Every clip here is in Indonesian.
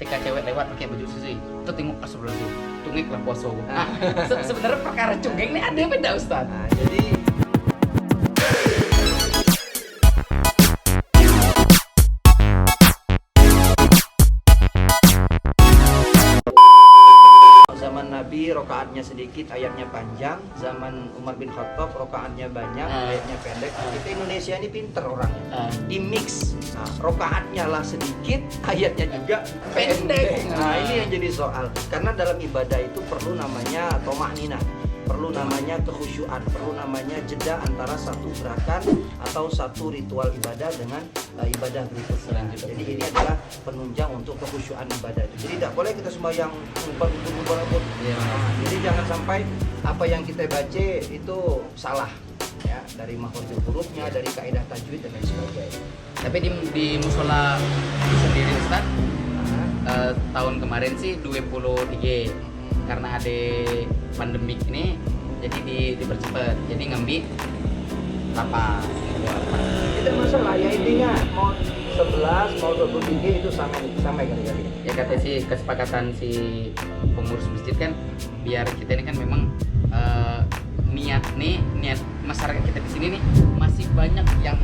Ketika cewek lewat pakai baju susi, itu tengok astagfirullahaladzim, cungik lah poso. Nah, sebenarnya perkara cungik ini ada beda Ustaz. Nah, jadi zaman Nabi rokaatnya sedikit, ayatnya panjang. Zaman Umar bin Khattab rokaatnya banyak, ayatnya pendek. Kita Indonesia ini pinter orangnya. Di mix. Nah, rokaatnya lah sedikit, ayatnya juga pendek. Nah, ini yang jadi soal. Karena dalam ibadah itu perlu namanya tomaknina, perlu namanya kekhusyuan, perlu namanya jeda antara satu gerakan atau satu ritual ibadah dengan ibadah berikutnya. Jadi ini adalah penunjang untuk kekhusyuan ibadah itu. Jadi tidak boleh kita sembahyang ubah-ubah. Jadi jangan sampai apa yang kita baca itu salah, ya, dari makhrajul hurufnya, dari kaidah tajwid dan lain sebagainya. Tapi di musola sendiri Ustaz, tahun kemarin sih 23 karena ada pandemik ini, jadi dipercepat, jadi ngambil 8. Itu masalah ya, intinya mau 11 mau 23 itu sama kali-kali. Ya kata si kesepakatan si pengurus masjid kan, biar kita ini kan memang niat masyarakat kita di sini nih masih banyak yang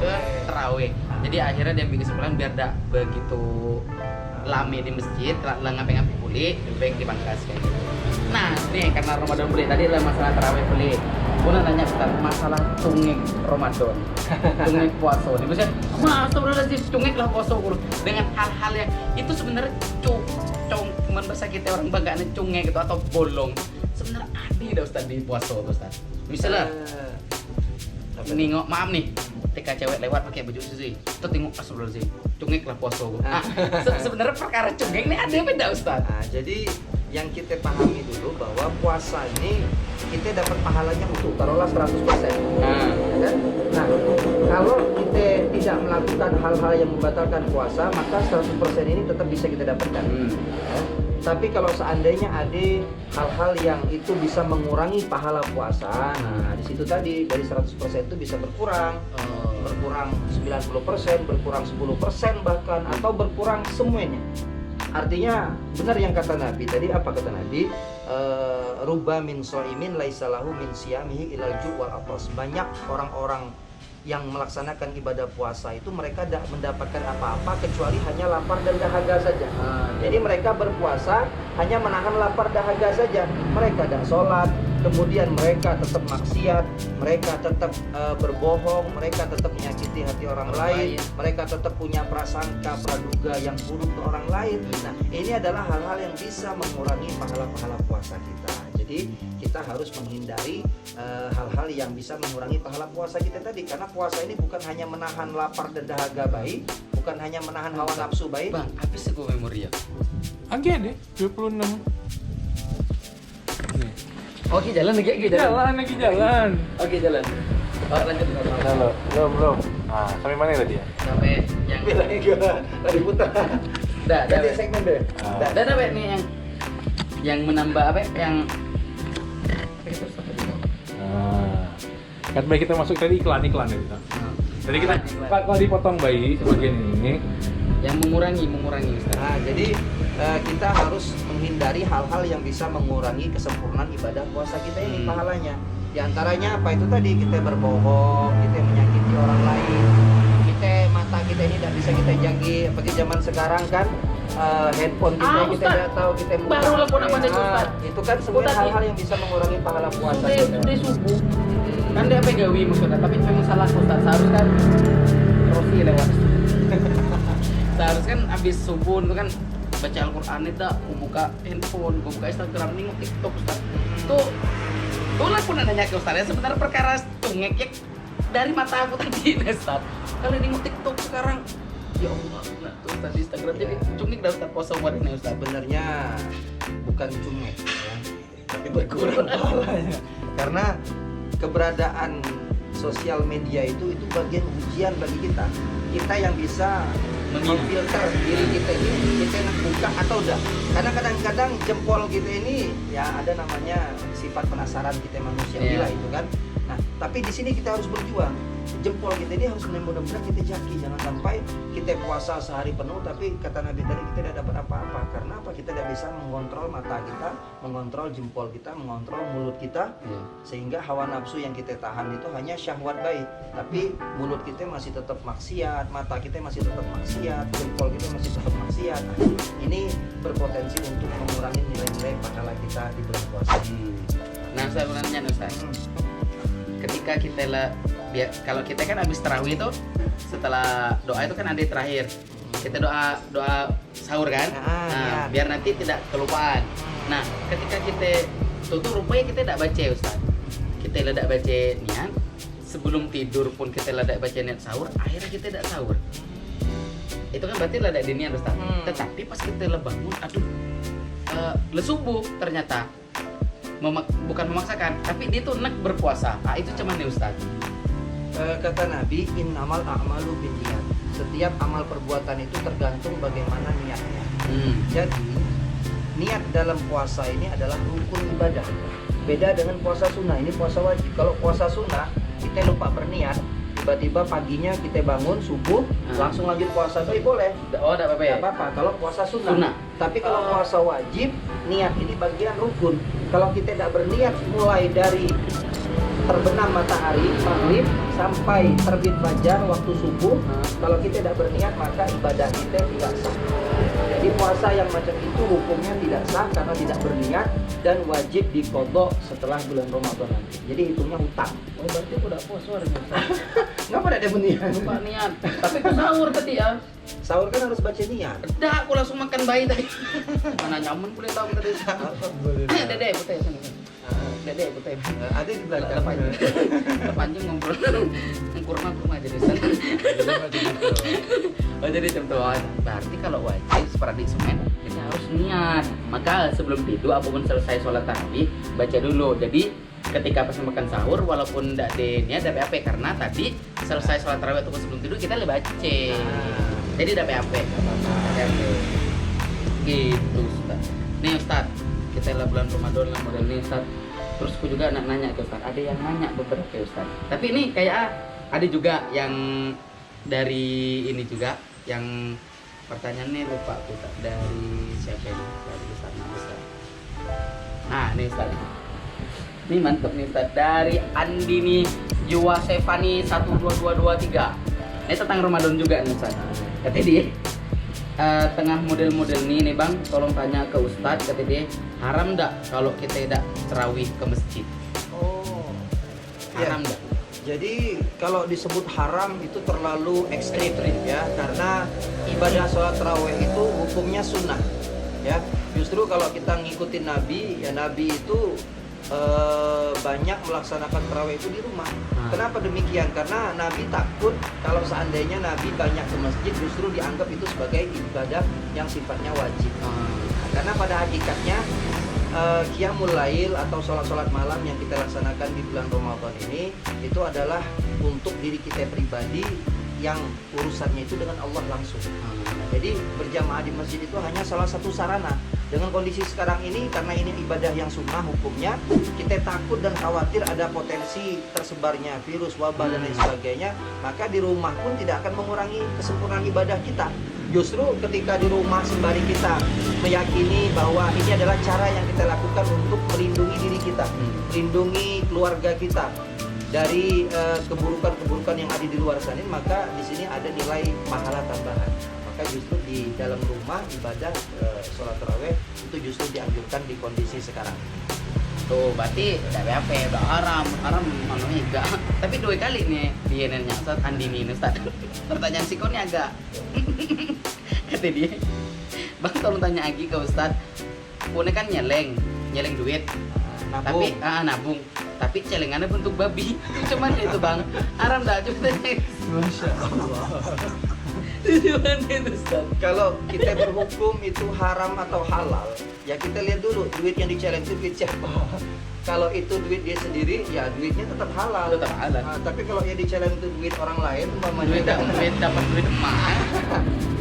ke terawih. Jadi akhirnya dia bikin kesimpulan biar tidak begitu lame di masjid, ngapain-ngapain pulih, lebih baik dipangkas kayak gitu. Nah, nih karena Ramadan pulih, tadi adalah masalah terawih pulih. Gue nanya Ustaz, masalah cungik Ramadan, cungik puasa. Nih maksudnya, astagfirullahaladzim, cungik lah puasa dengan hal-hal yang itu sebenarnya cuman bahasa kita orang banggaan cungik gitu atau bolong. Sebenarnya ada Ustaz di puasa Ustaz. Misalnya, nengok maaf nih, ketika cewek lewat pakai baju susi, itu tengok astagfirullahaladzim, cungik lah puasa. Nah, sebenarnya perkara cungik ini ada beda Ustaz. Nah, jadi yang kita pahami dulu bahwa puasa ini kita dapat pahalanya utuh, taruhlah 100%. Ya kan? Nah, kalau kita tidak melakukan hal-hal yang membatalkan puasa, maka 100% ini tetap bisa kita dapatkan. Ya? Tapi kalau seandainya ada hal-hal yang itu bisa mengurangi pahala puasa, nah di situ tadi dari 100% itu bisa berkurang. Berkurang 90%, berkurang 10% bahkan, atau berkurang semuanya. Artinya benar yang kata Nabi tadi, apa kata Nabi? Ruba min shaimin laisa lahu min siyamihi ilal ju' wal atas. Banyak orang-orang yang melaksanakan ibadah puasa itu mereka tidak mendapatkan apa-apa kecuali hanya lapar dan dahaga saja. Jadi mereka berpuasa hanya menahan lapar dahaga saja. Mereka tidak sholat, kemudian mereka tetap maksiat, mereka tetap berbohong, mereka tetap menyakiti hati orang lain, mereka tetap punya prasangka, praduga yang buruk ke orang lain. Nah, ini adalah hal-hal yang bisa mengurangi pahala-pahala puasa kita. Jadi kita harus menghindari hal-hal yang bisa mengurangi pahala puasa kita tadi. Karena puasa ini bukan hanya menahan lapar dan dahaga baik, bukan hanya menahan hawa nafsu baik. Bang, habis aku memori ya. Agak deh, 26. Oke, jalan lagi Jalan. Oke, jalan. Lanjut. Belum. Nah, sampai mana tadi ya? Sampai yang Bilangnya gimana? Tadi putar. dah Ganti segmen deh. dah apa nih yang menambah apa yang Kan baik kita masuk tadi iklan ya kita. Jadi kita kalau dipotong bayi sebagian ini yang mengurangi Ustaz. Nah, jadi kita harus menghindari hal-hal yang bisa mengurangi kesempurnaan ibadah puasa kita ini pahalanya. Di antaranya apa itu tadi, kita berbohong, kita menyakiti orang lain, mata kita ini tidak bisa kita jaga. Seperti zaman sekarang kan handphone kita tidak tahu kita buka. Baru lepon apa aja Ustaz. Itu kan semua hal-hal yang bisa mengurangi pahala puasa kita. Udah subuh. Kan dia pegawi maksudnya, tapi memang salah Ustaz. Seharusnya kan Rosi lewat. Seharusnya kan habis subuh itu kan baca Al-Qur'an itu buka handphone, buka Instagram, nengok TikTok Ustaz. Tuh lah pun nanya ke Ustaz, ya sebenarnya perkara cungek ya dari mata aku tadi Ustaz. Kalau nengok TikTok sekarang, ya Allah, nah tuh Ustaz di Instagram jadi cungek dah Ustaz puasa kemarin ya Ustaz. Sebenarnya bukan cungek ya, tapi berkurang pahalanya. Karena keberadaan sosial media itu bagian ujian bagi kita. Kita yang bisa memfilter diri kita ini, kita nak buka atau enggak. Karena kadang-kadang jempol kita ini ya ada namanya sifat penasaran kita manusia lah itu kan. Nah, tapi di sini kita harus berjuang. jempol kita ini harus benar-benar kita jaki. Jangan sampai kita puasa sehari penuh tapi kata Nabi tadi kita tidak dapat apa-apa. Karena apa? Kita tidak bisa mengontrol mata kita, mengontrol jempol kita, mengontrol mulut kita, sehingga hawa nafsu yang kita tahan itu hanya syahwat baik. Tapi mulut kita masih tetap maksiat, mata kita masih tetap maksiat, jempol kita masih tetap maksiat. Ini berpotensi untuk mengurangi nilai-nilai pahala kita di bulan puasa. Nah, saya mau nanya Ustaz. Ketika kita kalau kita kan habis tarawih itu setelah doa itu kan ada terakhir. Kita doa sahur kan? Nah, biar nanti tidak kelupaan. Nah, ketika kita tutup rupanya kita tidak baca Ustaz. Kita tidak baca niat. Sebelum tidur pun kita tidak baca niat sahur, akhirnya kita tidak sahur. Itu kan berarti tidak di niat Ustaz. Tetapi pas kita bangun, aduh, subuh ternyata. Bukan memaksakan, tapi dia tuh enak berpuasa. Nah, itu cuman nih Ustaz. Kata Nabi, innamal a'malu binniyat. Setiap amal perbuatan itu tergantung bagaimana niatnya. Jadi, niat dalam puasa ini adalah rukun ibadah. Beda dengan puasa sunnah. Ini puasa wajib. Kalau puasa sunnah, kita lupa berniat. Tiba-tiba paginya kita bangun subuh langsung lanjut puasa itu boleh. Oh, tidak apa-apa ya? Tidak apa-apa kalau puasa sunnah. Tapi kalau puasa wajib, niat ini bagian rukun. Kalau kita tidak berniat mulai dari terbenam matahari maghrib sampai terbit fajar waktu subuh, kalau kita tidak berniat maka ibadah kita tidak sah. Jadi puasa yang macam itu hukumnya tidak sah karena tidak berniat dan wajib diqadha setelah bulan Ramadan nanti. Jadi hitungnya hutang. Oh, berarti aku udah puasa hari ini. Nggak pada ada berniat. Lupa niat. Tapi aku sahur tadi ya. Sahur kan harus baca niat. Udah, aku langsung makan bayi tadi. Mana nyaman boleh tahu tadi. Dede, putih sini. Dede, putih. Ada di belakang. Panjang ngobrol. Kurma aja di sana. Oh, jadi contoh. Berarti kalau wajib seperti Senin kita harus niat. Maka sebelum tidur apapun selesai sholat tarawih baca dulu. Jadi ketika pas makan sahur walaupun tidak di niat ada PAP karena tadi selesai sholat tarawih ataupun sebelum tidur kita lebih baca. Jadi ada PAP. Gitu Ustaz. Nih Ustaz, kita lah bulan Ramadan lah model nih Ustaz. Terus aku juga nak nanya ke Ustaz. Ada yang nanya beberapa Ustaz. Tapi ini kayak ada juga yang dari ini juga yang pertanyaannya lupa aku Ustaz. Dari siapa ini? Dari Ustaz Ustaz. Nah, ini Ustaz. Ini mantap nih Ustaz. Dari Andini Yuwasefani 12223. Ini tentang Ramadan juga nih Ustaz. Kata dia, tengah model-model nih Bang, tolong tanya ke Ustadz, kata dia, haram enggak kalau kita tidak terawih ke masjid? Oh, Haram enggak? Jadi kalau disebut haram itu terlalu ekstrim ya, karena ibadah sholat tarawih itu hukumnya sunnah ya. Justru kalau kita ngikutin Nabi, ya Nabi itu banyak melaksanakan tarawih itu di rumah. Kenapa demikian? Karena Nabi takut kalau seandainya Nabi banyak ke masjid justru dianggap itu sebagai ibadah yang sifatnya wajib. Karena pada hakikatnya qiyamul lail atau sholat-sholat malam yang kita laksanakan di bulan Ramadan ini itu adalah untuk diri kita pribadi yang urusannya itu dengan Allah langsung. Jadi berjamaah di masjid itu hanya salah satu sarana. Dengan kondisi sekarang ini, karena ini ibadah yang sunnah hukumnya, kita takut dan khawatir ada potensi tersebarnya virus, wabah dan lain sebagainya, maka di rumah pun tidak akan mengurangi kesempurnaan ibadah kita. Justru ketika di rumah sembari kita meyakini bahwa ini adalah cara yang kita lakukan untuk melindungi diri kita, melindungi keluarga kita dari keburukan-keburukan yang ada di luar sana, maka di sini ada nilai pahala tambahan. Maka justru di dalam rumah ibadah sholat tarawih itu justru dianjurkan di kondisi sekarang. Tuh, berarti tidak apa udah haram manunya enggak. Tapi 2 kali nih dia nanya Ustaz Andini ini Ustaz. Pertanyaan Siko ini agak kata dia, Bang tolong tanya lagi ke Ustaz. Punya kan nyeleng duit. Nabung. Tapi nabung. Tapi celengannya bentuk babi. Itu cuman itu Bang. Haram dah cuma Masya Allah. Cuman itu Ustaz. Kalau kita berhukum itu haram atau halal, ya kita lihat dulu duit yang diceleng itu duit siapa. Kalau itu duit dia sendiri, ya duitnya tetap halal. Tetap halal. Tapi kalau yang diceleng itu duit orang lain, Duit dapat duit emas.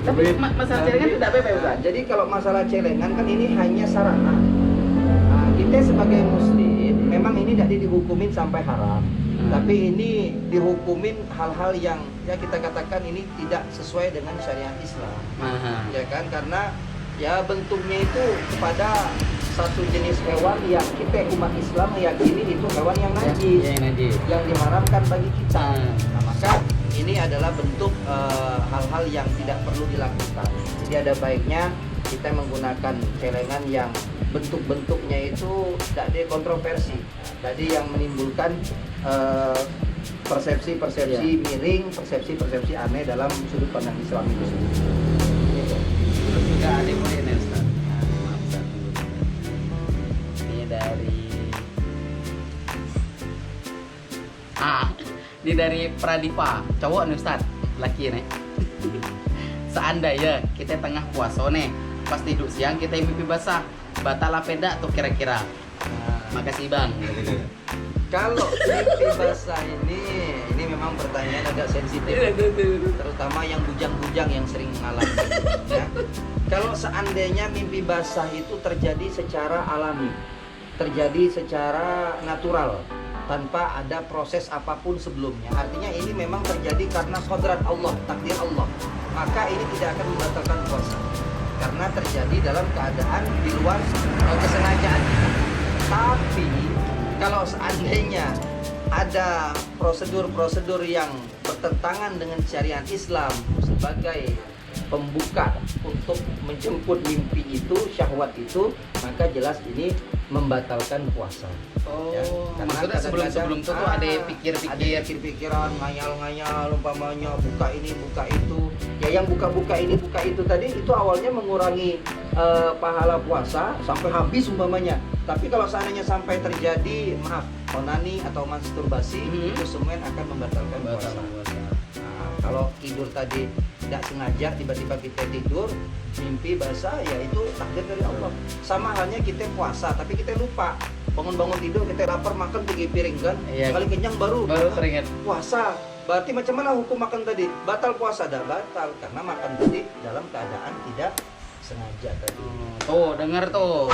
Tapi masalah celengan tidak apa-apa Ustaz. Jadi kalau masalah celengan kan ini hanya sarana. Kita sebagai muslim memang ini tidak dihukumin sampai haram. Tapi ini dihukumin hal-hal yang ya kita katakan ini tidak sesuai dengan syariat Islam. Ya kan, karena ya bentuknya itu kepada satu jenis hewan yang kita umat Islam meyakini itu hewan yang najis, yang diharamkan bagi kita. Nah, maka ini adalah bentuk hal-hal yang tidak perlu dilakukan. Jadi ada baiknya kita menggunakan celengan yang bentuk-bentuknya itu tidak ada kontroversi, tadi yang menimbulkan persepsi-persepsi miring, persepsi-persepsi aneh dalam sudut pandang Islam itu sendiri. Terus juga ada poin ya Ustaz. Maaf Ustaz. Ini dari ini dari Pradipa, cowok nih Ustaz, laki nih. Seandainya kita tengah puasa nih, pas tidur siang kita mimpi basah, batal apa tidak tuh kira-kira? Makasih Bang. Kalau mimpi basah ini memang pertanyaan agak sensitif, terutama yang bujang-bujang yang sering mengalami. Ya. Kalau seandainya mimpi basah itu terjadi secara alami, terjadi secara natural, tanpa ada proses apapun sebelumnya, artinya ini memang terjadi karena kodrat Allah, takdir Allah, maka ini tidak akan membatalkan puasa, karena terjadi dalam keadaan di luar kesengajaan. Tapi kalau seandainya ada prosedur-prosedur yang bertentangan dengan syariat Islam sebagai pembuka untuk menjemput mimpi itu, syahwat itu, maka jelas ini membatalkan puasa. Ya, maksudnya sebelum itu tuh ada pikir-pikiran, ngayal-ngayal, umpamanya buka ini, buka itu. Ya yang buka-buka ini, buka itu tadi itu awalnya mengurangi pahala puasa sampai habis umpamanya. Tapi kalau seandainya sampai terjadi, maaf, onani atau masturbasi, itu semua akan membatalkan puasa. Nah, kalau tidur tadi tidak sengaja, tiba-tiba kita tidur, mimpi basah, ya itu takdir dari Allah. Sama halnya kita puasa, tapi kita lupa. Bangun-bangun tidur, kita lapar, makan 3 piring kan? Iya. Sekali kenyang baru teringat puasa. Berarti macam mana hukum makan tadi? Batal puasa? Dah batal, karena makan tadi dalam keadaan tidak sengaja tadi. Tuh, denger tuh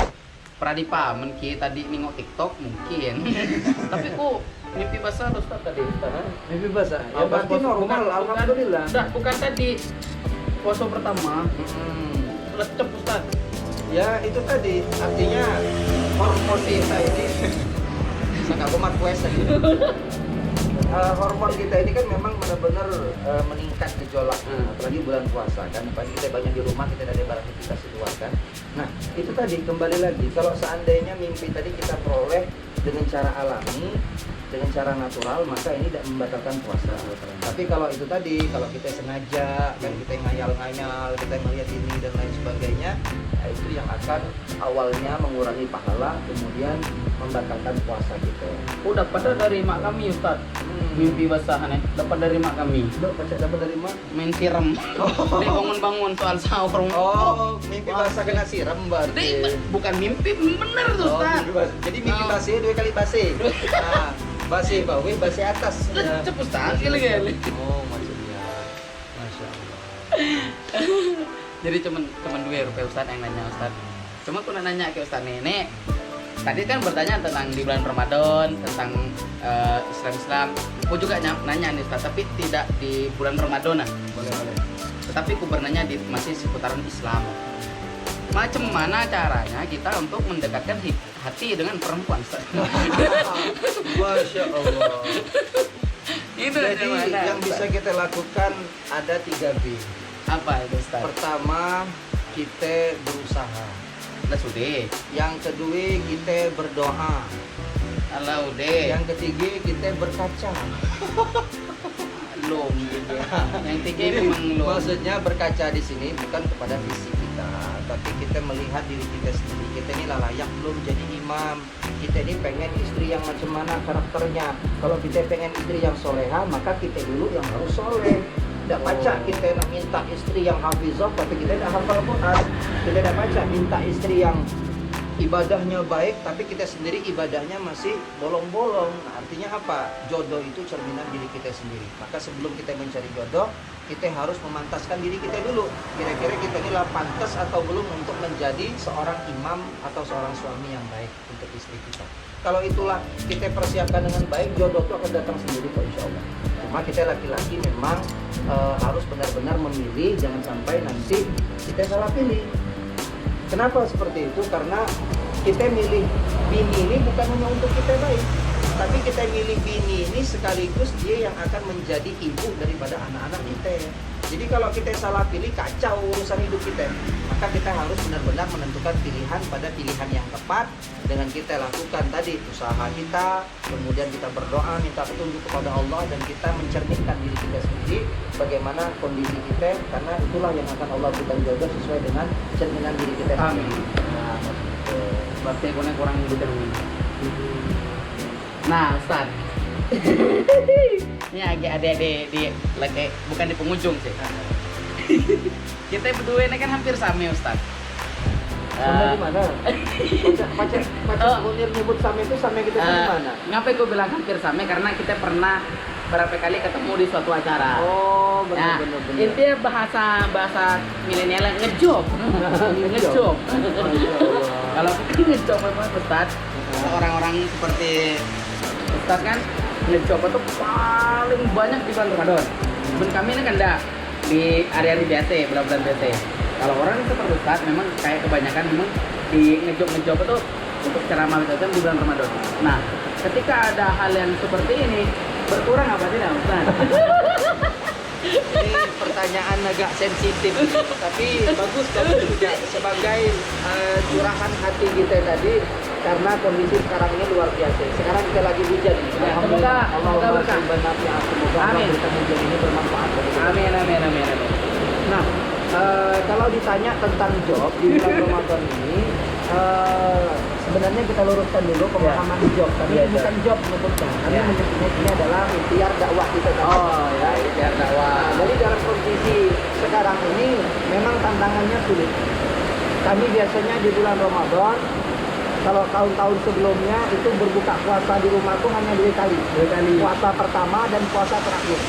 Pradipa, mungkin tadi nengok TikTok mungkin. Tapi kok mimpi basah Ustaz tadi Ustaz? Mimpi basah? Ya berarti normal, alhamdulillah. Bukan tadi puasa pertama. Lecep Ustaz. Ya itu tadi, artinya hormon kita ini sangat kumat puasa gitu. Hormon kita ini kan memang benar-benar meningkat gejolak, apalagi bulan puasa kan, apalagi kita banyak di rumah, kita ada beraktivitas di luar kan. Nah itu tadi, kembali lagi, kalau seandainya mimpi tadi kita peroleh dengan cara alami, dengan cara natural, maka ini tidak membatalkan puasa. Tapi kalau itu tadi, kalau kita sengaja, kan kita ngayal-ngayal, kita melihat ini dan lain sebagainya, nah itu yang akan awalnya mengurangi pahala, kemudian membatalkan puasa kita. Oh, dapat dari mak kami Ustaz. Mimpi basah nih, dapat dari mak kami. Dapat dari mak? Main siram. Dia bangun-bangun soal sahur. Oh, mimpi basah kena siram berarti. Bukan mimpi, bener tuh Ustaz. Jadi mimpi basah 2 kali basah. Nah, basah bawah, basah atas. Lecep Ustaz, gila-gila. Oh, maksudnya. Masya Allah. Jadi cuman dua rupiah Ustaz yang nanya Ustaz. Cuma aku nak nanya ke Ustaz Nenek. Tadi kan bertanya tentang di bulan Ramadan, tentang Islam-Islam. Aku juga nanya nih Ustaz, tapi tidak di bulan Ramadan nah. Boleh. Tetapi aku bernanya masih seputaran Islam. Macam mana caranya kita untuk mendekatkan hati dengan perempuan Ustaz? Masya Allah. Itu jadi yang bisa kita lakukan ada 3 B. Apa itu Ustaz? Pertama, kita berusaha. Udah sudah. Yang kedua, kita berdoa. Allah udah. Yang ketiga, kita berkaca. Belum gitu. Yang tiga memang belum. Maksudnya berkaca di sini bukan kepada fisik kita, tapi kita melihat diri kita sendiri. Kita ini layak belum jadi imam. Kita ini pengen istri yang macam mana karakternya. Kalau kita pengen istri yang soleha, maka kita dulu yang harus soleh. Tidak baca kita nak minta istri yang hafizah, tapi kita tidak hafal Quran. Kita tidak baca minta istri yang ibadahnya baik tapi kita sendiri ibadahnya masih bolong-bolong. Nah, artinya apa? Jodoh itu cerminan diri kita sendiri. Maka sebelum kita mencari jodoh, kita harus memantaskan diri kita dulu. Kira-kira kita ini pantas atau belum untuk menjadi seorang imam atau seorang suami yang baik untuk istri kita. Kalau itulah kita persiapkan dengan baik, jodoh itu akan datang sendiri kok, insya Allah. Cuma kita laki-laki memang harus benar-benar memilih, jangan sampai nanti kita salah pilih. Kenapa seperti itu? Karena kita milih bini ini bukan hanya untuk kita baik, tapi kita milih bini ini sekaligus dia yang akan menjadi ibu daripada anak-anak kita. Jadi kalau kita salah pilih, kacau urusan hidup kita. Maka kita harus benar-benar menentukan pilihan pada pilihan yang tepat dengan kita lakukan tadi usaha kita, kemudian kita berdoa minta petunjuk kepada Allah, dan kita mencerminkan diri kita sendiri bagaimana kondisi kita, karena itulah yang akan Allah berikan jodoh sesuai dengan cerminan diri kita sendiri. Nah, Berarti kurang gitu. Nah, Ustaz. Ini agak ada di lagi bukan di pengunjung sih. Kita berdua ini kan hampir sama, Ustaz. Sama di mana? Pacar Munir nyebut sama itu sama kita di mana? Ngapain gue bilang hampir sama? Karena kita pernah berapa kali ketemu di suatu acara. Oh, Nah, benar. intinya bahasa milenial ngejob. Ngejob. Kalau kita ngejob memang Ustaz, orang-orang seperti Ustaz kan ngejob itu paling banyak di bulan Ramadan. Ben kami ini kan enggak di hari-hari biasa, bulan-bulan biasa. Kalau orang seperti Ustaz memang kayak kebanyakan memang di ngejob itu untuk ceramah itu kan di bulan Ramadan. Nah, ketika ada hal yang seperti ini berkurang apa tidak, Ustaz? Ini pertanyaan agak sensitif, tapi bagus juga sebagai curahan hati kita tadi, karena kondisi sekarang ini luar biasa. Sekarang kita lagi hujan. Ya, semoga Allah berkah. Semoga Amin. kita hujan ini bermanfaat bagi kita. Amin. Nah, kalau ditanya tentang job di bulan Ramadan ini, sebenarnya kita luruskan dulu pemahaman job. Tapi bukan job menyebutkan. Kami menyebutnya ini adalah ikhtiar dakwah kita. Oh ya, ikhtiar dakwah. Jadi dalam kondisi sekarang ini memang tantangannya sulit. Kami biasanya di bulan Ramadan, kalau tahun-tahun sebelumnya itu berbuka puasa di rumah tuh hanya 2 kali. Puasa pertama dan puasa terakhir.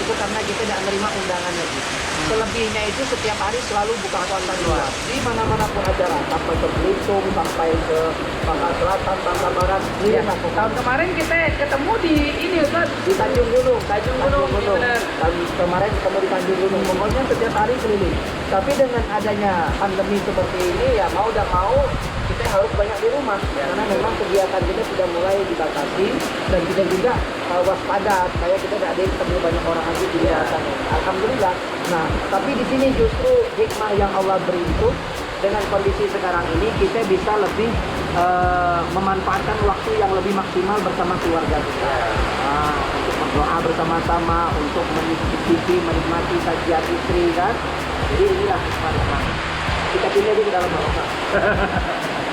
Itu karena kita tidak menerima undangan lagi. Selebihnya itu setiap hari selalu buka puasa di luar. Di mana-mana pun acara, sampai ke Belitung, sampai ke Bangka Selatan, Bangka Barat. Iya, tahun kemarin kita ketemu di ini Ustaz, Di Tanjung Gunung. Tanjung Gunung. Benar. Kemarin ketemu di Tanjung Gunung. Pokoknya setiap hari keliling. Tapi dengan adanya pandemi seperti ini, ya mau dan mau kita harus banyak di rumah, karena memang kegiatan kita sudah mulai dibatasi, dan kita juga waspada supaya kita tidak ada ketemu banyak orang lagi di luar sana. Alhamdulillah. Nah, tapi di sini justru hikmah yang Allah beri itu, dengan kondisi sekarang ini kita bisa lebih memanfaatkan waktu yang lebih maksimal bersama keluarga kita. Untuk berdoa bersama-sama, untuk menikmati kajian istri kan. Jadi inilah hikmah. Kita pindah dulu ke dalam rumah.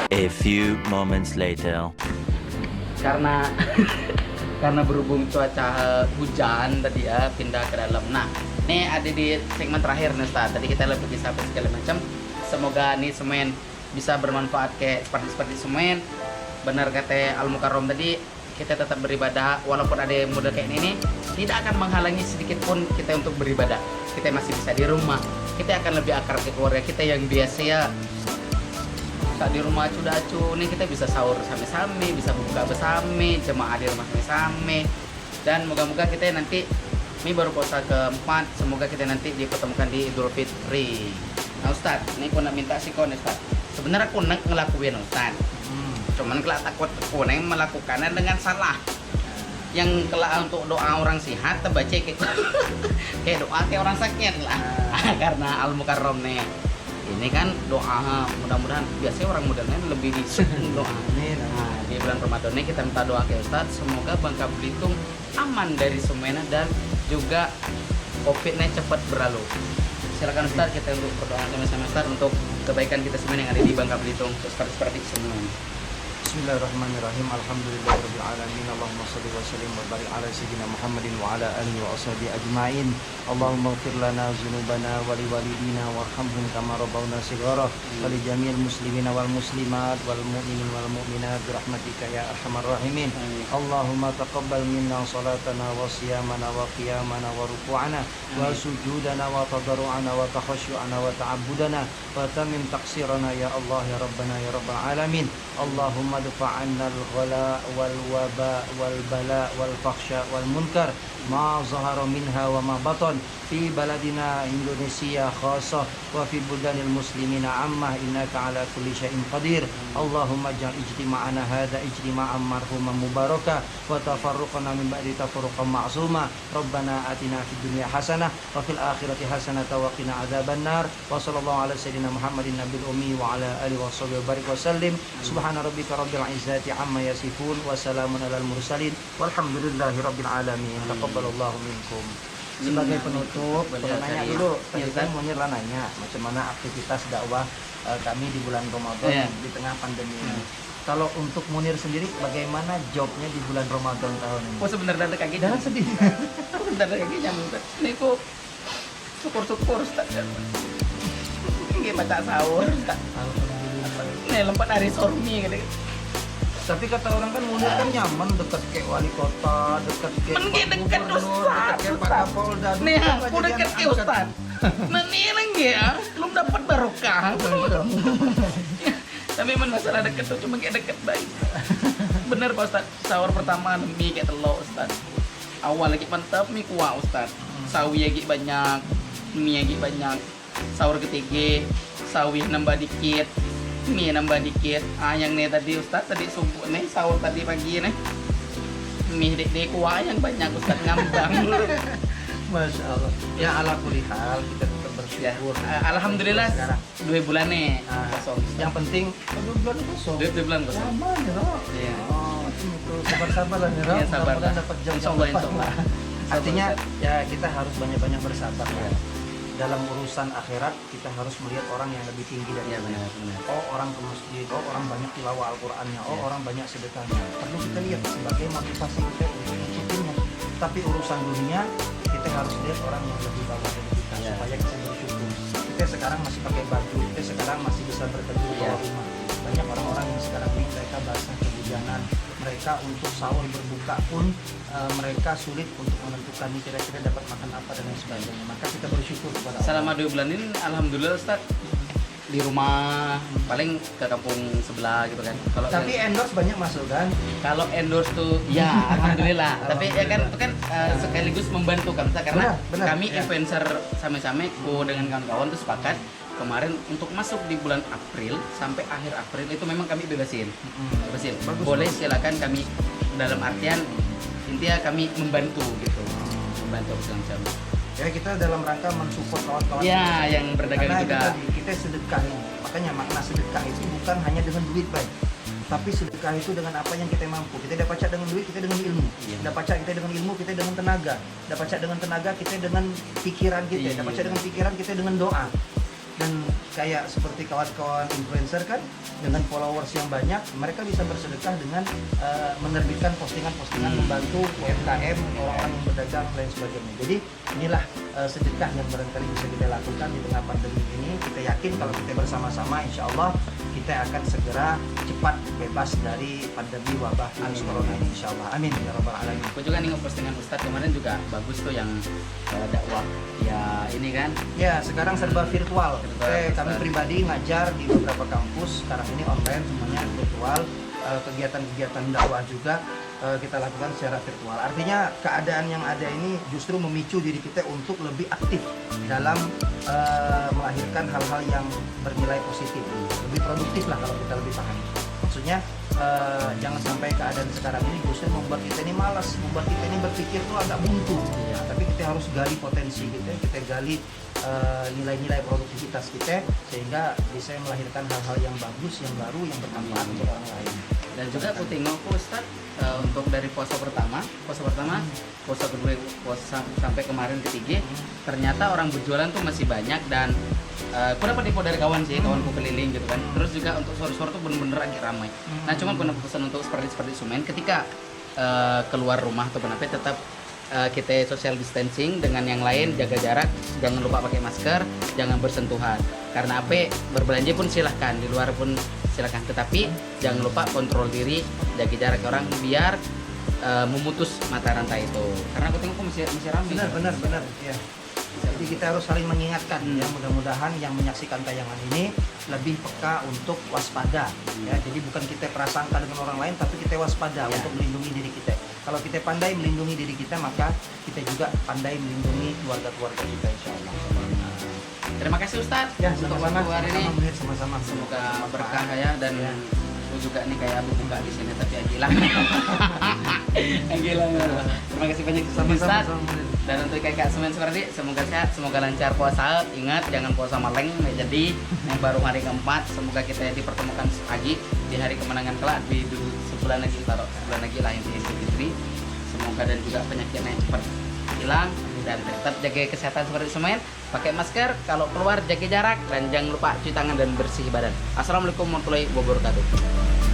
A few moments later. Karena berhubung cuaca hujan tadi ya, pindah ke dalam. Nah, ini ada di segmen terakhir nih Ustaz. Tadi kita lebih bisa segala macam. Semoga nih semen bisa bermanfaat kayak seperti semen. Benar kata Al Mukarram tadi, kita tetap beribadah walaupun ada model kayak ini, tidak akan menghalangi sedikit pun kita untuk beribadah. Kita masih bisa di rumah. Kita akan lebih akrab ke keluarga kita yang biasa ya. Saat di rumah acu-acu nih, kita bisa sahur sama-sama, bisa buka bersama, jemaah di rumah sama-sama. Dan moga-moga kita nanti ini baru puasa keempat, semoga kita nanti dipertemukan di Idul Fitri. Nah Ustaz, ini aku nak minta sih kau nih Ustaz. Sebenarnya aku nak ngelakuin Ustaz. Cuman kelak takut aku yang melakukannya dengan salah. Yang kelak untuk doa orang sehat terbaca kayak doa kayak orang sakit lah. Karena Al Mukarram nih. Ini kan doa, mudah-mudahan biasanya orang modalnya lebih disukung doa. Nah, di bulan Ramadan ini kita minta doa ke Ustaz, semoga Bangka Belitung aman dari semuanya dan juga COVID-nya cepat berlalu. Silakan Ustaz, kita untuk berdoa sama-sama Ustaz untuk kebaikan kita semua yang ada di Bangka Belitung seperti semuanya. Bismillahirrahmanirrahim. Alhamdulillahirabbil alamin. Allahumma shalli wa sallim wa barik ala sayyidina Muhammadin wa ala alihi wa ashabihi ajmain. Allahumma ighfir lana dzunubana wa liwalidina warhamhum kama rabbawna shighara wa li jami'il muslimina wal muslimat wal mu'minin wal mu'minat bi rahmatika ya arhamar rahimin. Allahumma taqabbal minna salatana wa siyamana wa qiyamana wa ruku'ana wa sujudana wa tadarru'ana wa takhasyu'ana wa ta'abbudana wa tamim taqsirana ya Allah ya Rabbana ya Rabbal alamin. Allahumma dfa' 'anna al-ghala wal waba wal bala wal fakhsha wal munkar ma zahara minha wa ma batan fi baladina Indonesia khassah wa fi buldanil muslimina ammah innaka ala kulli syai'in qadir. Allahumma ja'al ijtima'ana hadza ijtima'an marhuman mubaraka wa tafarruqana min ba'di tafarruqan ma'suma. Rabbana atina fid dunya hasanah wa fil akhirati hasanah wa qina adzaban nar. Wa sallallahu ala sayyidina Muhammadin nabiyil ummi wa ala alihi wa sahbihi wa barik wa sallim. Subhana rabbika rabbil izzati amma yasifun wa salamun alal mursalin walhamdulillahi rabbil alamin. Taqabbalallahu minkum. Sebagai penutup, nanya dulu. Tadi kan Munir lah nanya macam mana aktivitas dakwah kami di bulan Ramadan di tengah pandemi ini. Kalau untuk Munir sendiri, bagaimana jobnya di bulan Ramadan tahun ini? Oh sebenarnya ada kaki Jangan sedih. sebenarnya kaki nyambung. Ini kok syukur-syukur Ustaz. Ini baca sahur Ustaz. Nih lompat hari sormi gitu. Tapi kata orang kan Munir kan nyaman dekat ke wali kota, dekat ke Men Pak dekat Gubernur, Ustaz, dekat ke Pak Ustaz. Kapolda. Nih, Dulu aku kan dekat jadi ke anak Ustaz. Nah nih lagi ya, belum dapat barokah. Tapi men masalah deket tuh cuma kayak deket baik. Bener Pak Ustaz, sahur pertama mie kayak telur Ustaz. Awal lagi mantap mie kuah Ustaz. Sawi lagi banyak, mie lagi banyak. Sahur ketiga, sawi nambah dikit, mie nambah dikit. Yang nih tadi Ustaz, tadi subuh nih, sahur tadi pagi nih. Mie dek kuah yang banyak Ustaz ngambang. Masya Allah. Ya ala kulli hal kita tetap Ya, bersyukur. alhamdulillah Sekarang. 2 bulan nih Nah, kosong. yang penting 2 bulan kosong. 2 bulan kosong. Lama nih, Roh. Iya. Oh, itu sabar-sabar lah nih, Roh. Iya, sabar. Mudah-mudahan dapat jam Insyaallah, tepat. insyaallah. Artinya ya kita harus banyak-banyak bersabar ya. Dalam urusan akhirat kita harus melihat orang yang lebih tinggi dari Iya kita. benar. Oh orang ke masjid, oh orang banyak tilawah Al-Qur'annya, oh orang banyak sedekahnya. Perlu kita lihat sebagai motivasi kita untuk mengikutinya. Tapi urusan dunia kita harus lihat orang yang lebih bawah dari kita Iya. supaya kita bersyukur. Kita sekarang masih pakai baju, kita sekarang masih bisa berteduh di Iya. bawah rumah. Banyak orang-orang yang sekarang ini mereka basah kehujanan, mereka untuk sahur berbuka pun mereka sulit untuk menentukan ini kira-kira dapat makan apa dan lain sebagainya. Maka kita bersyukur kepada Allah. Selama 2 bulan ini alhamdulillah Ustaz di rumah paling ke kampung sebelah gitu kan. Tapi endorse banyak masuk kan? kalau endorse tuh ya alhamdulillah. Tapi ya kan itu kan sekaligus membantu kan Ustaz, karena Benar, kami ya. influencer sama-sama dengan kawan-kawan tuh sepakat kemarin untuk masuk di bulan April sampai akhir April itu memang kami bebasin. Bebasin. Bagus, Boleh bagus. silakan kami dalam artian intinya kami membantu gitu. Membantu segala macam. Ya kita dalam rangka mensupport kawan-kawan. Ya, yang berdagang Karena juga. kita sedekah ini. Makanya makna sedekah itu bukan hanya dengan duit, baik. Tapi sedekah itu dengan apa yang kita mampu. Kita dapat cak dengan duit, kita dengan ilmu. Iya. Dapat cak kita dengan ilmu, kita dengan tenaga. Dapat cak dengan tenaga, kita dengan pikiran kita. Iya. Dapat cak dengan pikiran, kita dengan doa. Dan kayak seperti kawan-kawan influencer kan, dengan followers yang banyak, mereka bisa bersedekah dengan menerbitkan postingan-postingan membantu UMKM, orang-orang yang berdagang dan lain sebagainya. Jadi inilah sedekah yang barangkali bisa kita lakukan di tengah pandemi ini. Kita yakin kalau kita bersama-sama, insya Allah kita akan segera cepat bebas dari pandemi wabah virus corona ini, insya Allah. Amin ya rabbal alamin. Aku juga nih postingan Ustadz kemarin juga bagus tuh yang dakwah ya ini kan. Ya, sekarang serba virtual. Virtual. Kami pribadi ngajar di beberapa kampus, sekarang ini online semuanya virtual. Kegiatan-kegiatan dakwah juga kita lakukan secara virtual. Artinya keadaan yang ada ini justru memicu diri kita untuk lebih aktif dalam melahirkan hal-hal yang bernilai positif, lebih produktif lah kalau kita lebih paham. Maksudnya jangan sampai keadaan sekarang ini justru membuat kita ini malas, membuat kita ini berpikir tuh agak buntu. Ya, tapi kita harus gali potensi kita gali nilai-nilai produktivitas kita sehingga bisa melahirkan hal-hal yang bagus, yang baru, yang bermanfaat untuk orang lain. Dan juga aku tengok Ustaz untuk dari puasa pertama, puasa kedua, puasa sampai kemarin ketiga, ternyata orang berjualan tuh masih banyak dan aku dapat info dari kawan sih, kawanku keliling gitu kan. Terus juga untuk sore-sore tuh bener-bener lagi ramai. Nah, cuma aku pesan untuk seperti Sumen ketika keluar rumah atau apa tetap kita social distancing dengan yang lain, jaga jarak, jangan lupa pakai masker, jangan bersentuhan. Karena apa berbelanja pun silahkan, di luar pun silahkan, tetapi jangan lupa kontrol diri, jaga jarak orang biar memutus mata rantai itu. Karena aku tengok kok masih ramai. Benar. Ya. Jadi kita harus saling mengingatkan ya, mudah-mudahan yang menyaksikan tayangan ini lebih peka untuk waspada ya. Jadi bukan kita prasangka dengan orang lain, tapi kita waspada untuk melindungi diri kita. Kalau kita pandai melindungi diri kita, maka kita juga pandai melindungi keluarga-keluarga kita, insya Allah. Terima kasih Ustadz Ya, untuk sama-sama. waktu hari ini. Sama-sama. Semoga berkah ya, dan aku juga nih kayak aku buka di sini tapi Agilang. Agilang. Terima kasih banyak Ustaz. Dan untuk kakak Semen seperti semoga sehat, semoga lancar puasa. Ingat jangan puasa maleng. Jadi yang baru hari keempat, semoga kita dipertemukan lagi di hari kemenangan kelak di sebulan lagi lah yang Idul Fitri. Semoga dan juga penyakitnya cepat hilang dan tetap jaga kesehatan seperti Semen. Pakai masker, kalau keluar jaga jarak dan jangan lupa cuci tangan dan bersih badan. Assalamualaikum warahmatullahi wabarakatuh.